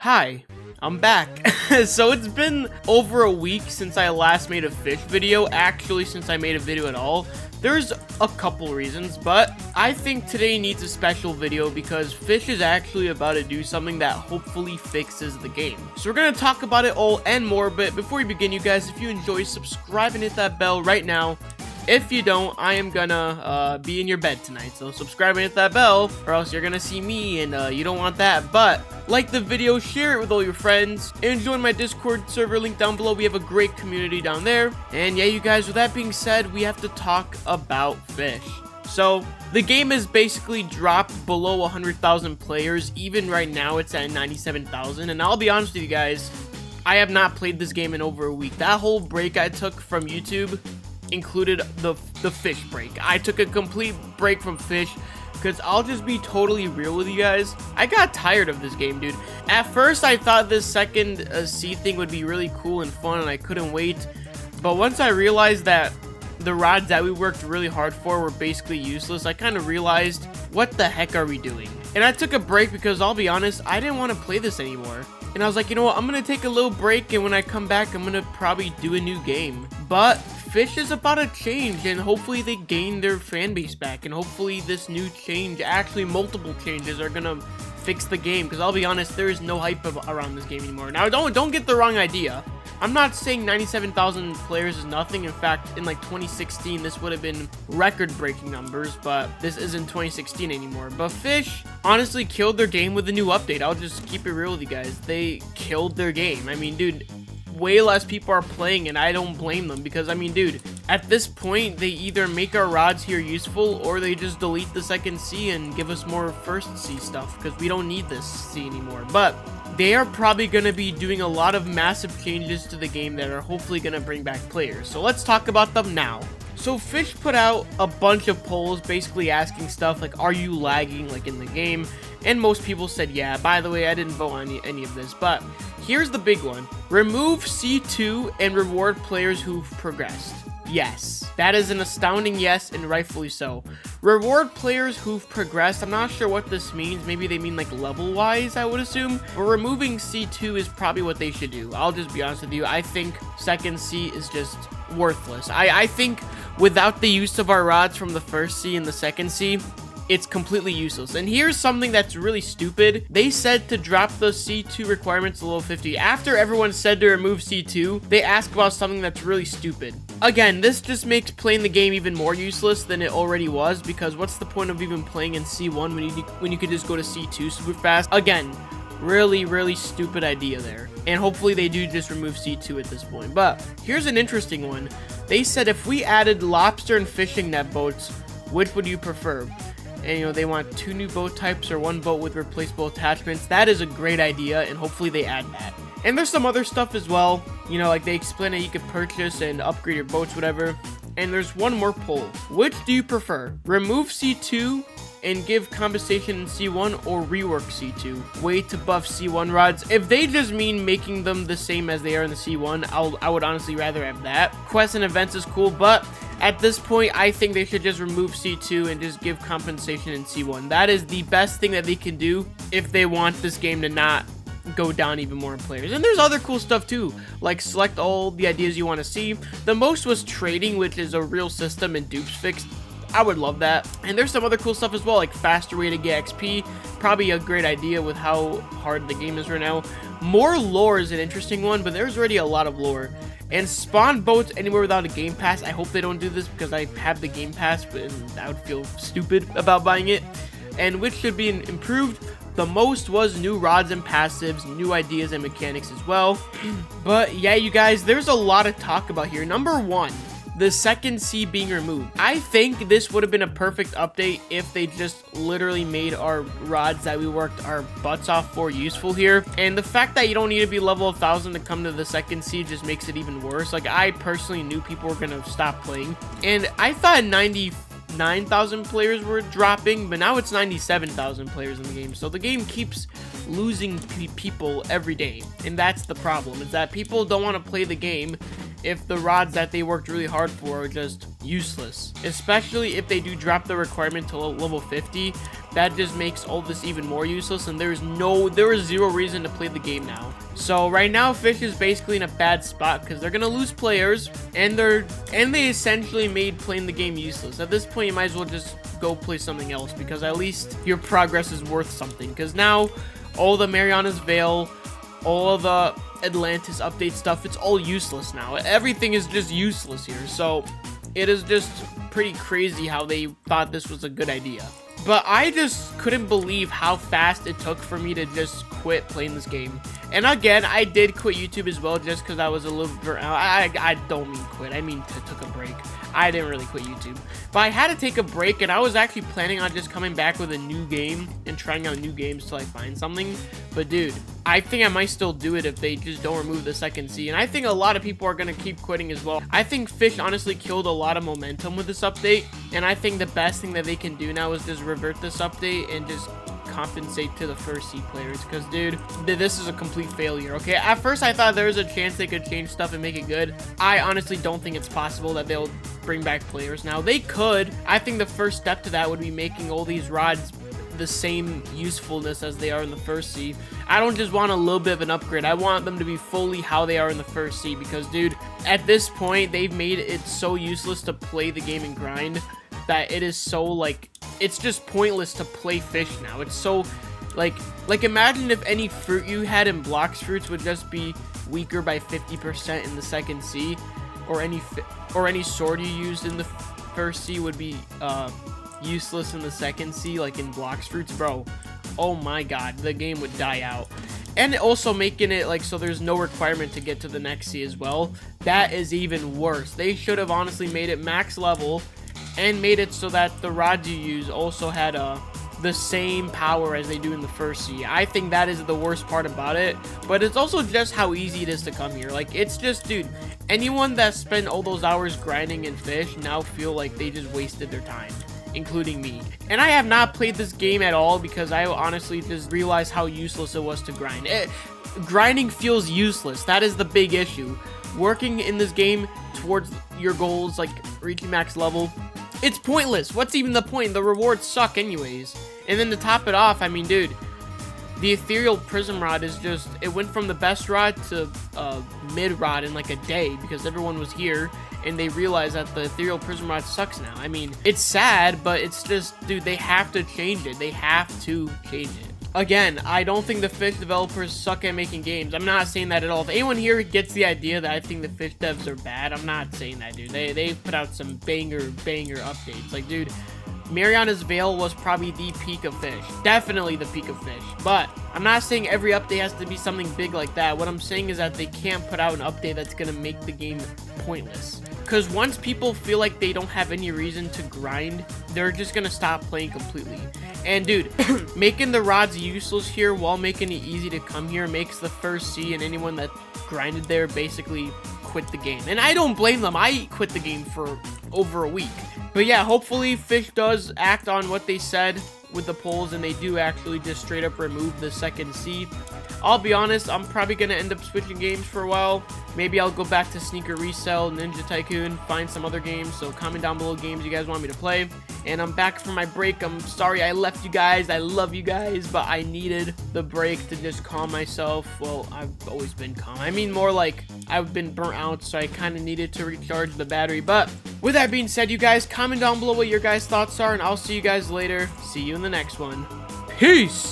Hi, I'm back. So it's been over a week since I last made a Fish video, actually since I made a video at all. There's a couple reasons, but I think today needs a special video because Fish is actually about to do something that hopefully fixes the game. So we're going to talk about it all and more, but before we begin, you guys, if you enjoy, subscribe and hit that bell right now. If you don't, I am gonna be in your bed tonight, so subscribe and hit that bell, or else you're gonna see me, and you don't want that. But like the video, share it with all your friends, and join my Discord server link down below. We have a great community down there. And yeah, you guys, with that being said, we have to talk about Fish. So the game has basically dropped below 100,000 players. Even right now, it's at 97,000. And I'll be honest with you guys, I have not played this game in over a week. That whole break I took from YouTube included the Fish break. I took a complete break from Fish because I'll just be totally real with you guys. I got tired of this game, dude. At first, I thought this second sea thing would be really cool and fun, and I couldn't wait. But once I realized that the rods that we worked really hard for were basically useless, I kind of realized, what the heck are we doing? And I took a break because I'll be honest, I didn't want to play this anymore. And I was like, you know what, I'm going to take a little break, and when I come back, I'm going to probably do a new game. But Fish is about to change, and hopefully they gain their fan base back, and hopefully this new change, actually multiple changes, are going to fix the game. Because I'll be honest, there is no hype around this game anymore. Now, don't get the wrong idea. I'm not saying 97,000 players is nothing. In fact, in like 2016, this would have been record-breaking numbers, but this isn't 2016 anymore. But Fish honestly killed their game with a new update. I'll just keep it real with you guys. They killed their game. I mean, dude, way less people are playing, and I don't blame them because, I mean, dude, at this point, they either make our rods here useful or they just delete the second C and give us more first C stuff because we don't need this C anymore. But they are probably going to be doing a lot of massive changes to the game that are hopefully going to bring back players. So let's talk about them now. So Fish put out a bunch of polls basically asking stuff like, are you lagging like in the game? And most people said yeah. By the way, I didn't vote on any of this, but here's the big one. Remove C2 and reward players who've progressed. Yes, that is an astounding yes, and rightfully so. Reward players who've progressed. I'm not sure what this means. Maybe they mean like level wise, I would assume. But removing C2 is probably what they should do. I'll just be honest with you. I think second C is just worthless. I think without the use of our rods from the first C and the second C, it's completely useless. And here's something that's really stupid. They said to drop the C2 requirements to level 50. After everyone said to remove C2, they asked about something that's really stupid. Again, this just makes playing the game even more useless than it already was, because what's the point of even playing in C1 when you could just go to C2 super fast? Again, really stupid idea there. And hopefully they do just remove C2 at this point. But here's an interesting one. They said if we added lobster and fishing net boats, which would you prefer? And, you know, they want 2 new boat types or 1 boat with replaceable attachments. That is a great idea, and hopefully they add that. And there's some other stuff as well. You know, like they explain that you could purchase and upgrade your boats, whatever. And there's one more poll. Which do you prefer? Remove C2 and give compensation in C1, or rework C2? Way to buff C1 rods. If they just mean making them the same as they are in the C1, I would honestly rather have that. Quests and events is cool, but at this point, I think they should just remove C2 and just give compensation in C1. That is the best thing that they can do if they want this game to not go down even more in players. And there's other cool stuff too, like select all the ideas you want to see. The most was trading, which is a real system and dupes fixed. I would love that. And there's some other cool stuff as well, like faster way to get XP. Probably a great idea with how hard the game is right now. More lore is an interesting one, but there's already a lot of lore. And spawn boats anywhere without a game pass. I hope they don't do this because I have the game pass, but I would feel stupid about buying it. And which should be improved. The most was new rods and passives, new ideas and mechanics as well. But yeah, you guys, there's a lot to talk about here. Number 1, the second C being removed. I think this would have been a perfect update if they just literally made our rods that we worked our butts off for useful here. And the fact that you don't need to be level 1000 to come to the second C just makes it even worse. Like, I personally knew people were gonna stop playing, and I thought 99,000 players were dropping, but now it's 97,000 players in the game. So the game keeps losing people every day, and that's the problem, is that people don't want to play the game if the rods that they worked really hard for are just useless. Especially if they do drop the requirement to level 50. that just makes all this even more useless, and there is zero reason to play the game now. So right now, Fisch is basically in a bad spot because they're gonna lose players, and they essentially made playing the game useless. At this point, you might as well just go play something else, because at least your progress is worth something. Because now, all the Mariana's Veil, all of the Atlantis update stuff, it's all useless now. Everything is just useless here. So it is just pretty crazy how they thought this was a good idea. But I just couldn't believe how fast it took for me to just quit playing this game. And again, I did quit YouTube as well, just because I was a little burnt out. I don't mean quit, I mean took a break. I didn't really quit YouTube, but I had to take a break, and I was actually planning on just coming back with a new game and trying out new games till I find something. But dude, I think I might still do it if they just don't remove the second C, and I think a lot of people are gonna keep quitting as well. I think Fisch honestly killed a lot of momentum with this update, and I think the best thing that they can do now is just revert this update and just compensate to the first C players, because dude, this is a complete failure. Okay, at first I thought there was a chance they could change stuff and make it good. I honestly don't think it's possible that they'll bring back players now. They could. I think the first step to that would be making all these rods the same usefulness as they are in the first C. I don't just want a little bit of an upgrade. I want them to be fully how they are in the first C, because dude, at this point they've made it so useless to play the game and grind that it is so, like, it's just pointless to play Fisch now. It's so, like imagine if any fruit you had in Blocks fruits would just be weaker by 50% in the second C, or any sword you used in the first C would be useless in the second C, like in Blocks fruits, bro. Oh my god, the game would die out. And also making it like so there's no requirement to get to the next C as well. That is even worse. They should have honestly made it max level and made it so that the rods you use also had the same power as they do in the first C. I think that is the worst part about it, but it's also just how easy it is to come here. Like, it's just, dude, anyone that spent all those hours grinding in Fisch now feel like they just wasted their time, including me. And I have not played this game at all because I honestly just realized how useless it was to grind. Grinding feels useless. That is the big issue. Working in this game towards your goals, like reaching max level, it's pointless. What's even the point? The rewards suck anyways. And then to top it off, I mean, dude, the ethereal prism rod is just, it went from the best rod to mid rod in like a day because everyone was here and they realized that the ethereal prism rod sucks now. I mean, it's sad, but it's just, dude, they have to change it. They have to change it. Again, I don't think the Fisch developers suck at making games. I'm not saying that at all. If anyone here gets the idea that I think the Fisch devs are bad, I'm not saying that, dude. They've put out some banger updates. Like, dude, Mariana's Veil was probably the peak of Fisch. Definitely the peak of Fisch. But I'm not saying every update has to be something big like that. What I'm saying is that they can't put out an update that's going to make the game pointless. Because once people feel like they don't have any reason to grind, they're just going to stop playing completely. And dude, making the rods useless here while making it easy to come here makes the first C and anyone that grinded there basically quit the game. And I don't blame them. I quit the game for over a week. But yeah, hopefully Fisch does act on what they said with the polls and they do actually just straight up remove the second C. I'll be honest, I'm probably going to end up switching games for a while. Maybe I'll go back to Sneaker Resell, Ninja Tycoon, find some other games. So comment down below games you guys want me to play. And I'm back from my break. I'm sorry I left you guys. I love you guys, but I needed the break to just calm myself. Well, I've always been calm. I mean more like I've been burnt out, so I kind of needed to recharge the battery. But with that being said, you guys, comment down below what your guys' thoughts are, and I'll see you guys later. See you in the next one. Peace!